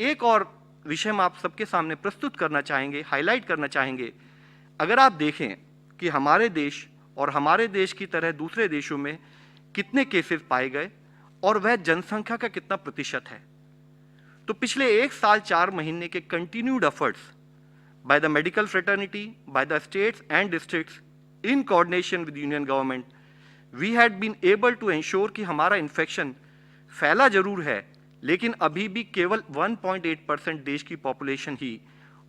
एक और विषय हम आप सबके सामने प्रस्तुत करना चाहेंगे, हाईलाइट करना चाहेंगे। अगर आप देखें कि हमारे देश और हमारे देश की तरह दूसरे देशों में कितने केसेस पाए गए और वह जनसंख्या का कितना प्रतिशत है, तो पिछले 1 साल 4 महीने के continued efforts by the medical fraternity, by the states and districts, in coordination with union government, we had been able to ensure कि हमारा इन्फेक्शन फैला जरूर है, लेकिन अभी भी केवल 1.8% देश की पॉपुलेशन ही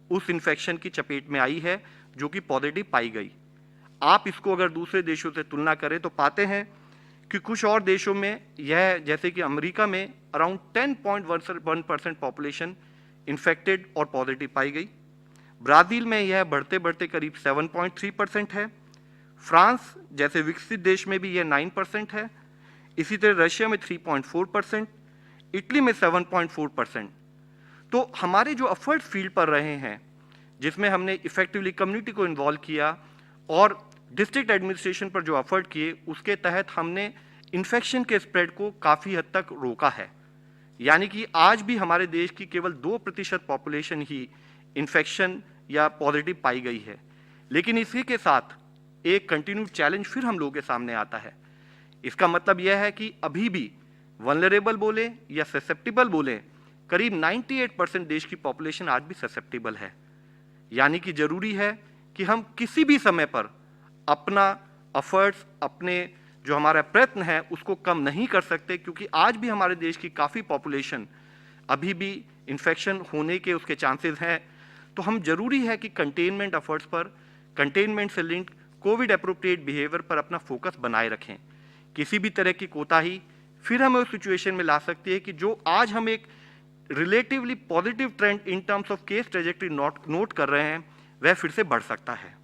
उस इन्फेक्शन की चपेट में आई है जो कि पॉजिटिव पाई गई। आप इसको अगर दूसरे देशों से तुलना करें तो पाते हैं कि कुछ और देशों में यह, जैसे कि अमेरिका में अराउंड 10.1% पॉपुलेशन इन्फेक्टेड और पॉजिटिव पाई गई। ब्राज़ील में यह बढ़ते बढ़ते करीब 7.3% है। फ्रांस जैसे विकसित देश में भी यह 9% है। इसी तरह रशिया में 3.4%, इटली में 7.4%। तो हमारे जो एफर्ट्स फील्ड पर रहे हैं, जिसमें हमने इफेक्टिवली कम्युनिटी को इन्वॉल्व किया और डिस्ट्रिक्ट एडमिनिस्ट्रेशन पर जो एफर्ट किए, उसके तहत हमने इन्फेक्शन के स्प्रेड को काफ़ी हद तक रोका है। यानी कि आज भी हमारे देश की केवल 2% पॉपुलेशन ही इन्फेक्शन या पॉजिटिव पाई गई है। लेकिन इसी के साथ एक कंटिन्यूड चैलेंज फिर हम लोगों के सामने आता है। इसका मतलब यह है कि अभी भी वल्नरेबल बोले या ससेप्टिबल बोले, करीब 98% देश की पॉपुलेशन आज भी ससेप्टिबल है। यानी कि जरूरी है कि हम किसी भी समय पर अपना एफर्ट्स, अपने जो हमारा प्रयत्न है उसको कम नहीं कर सकते, क्योंकि आज भी हमारे देश की काफ़ी पॉपुलेशन अभी भी इन्फेक्शन होने के उसके चांसेस हैं। तो हम जरूरी है कि कंटेनमेंट एफर्ट्स पर, कंटेनमेंट से लिंक कोविड अप्रोप्रिएट बिहेवियर पर अपना फोकस बनाए रखें। किसी भी तरह की कोताही फिर हमें उस सिचुएशन में ला सकती है कि जो आज हम एक relatively positive trend in terms of case trajectory note कर रहे हैं, वह फिर से बढ़ सकता है।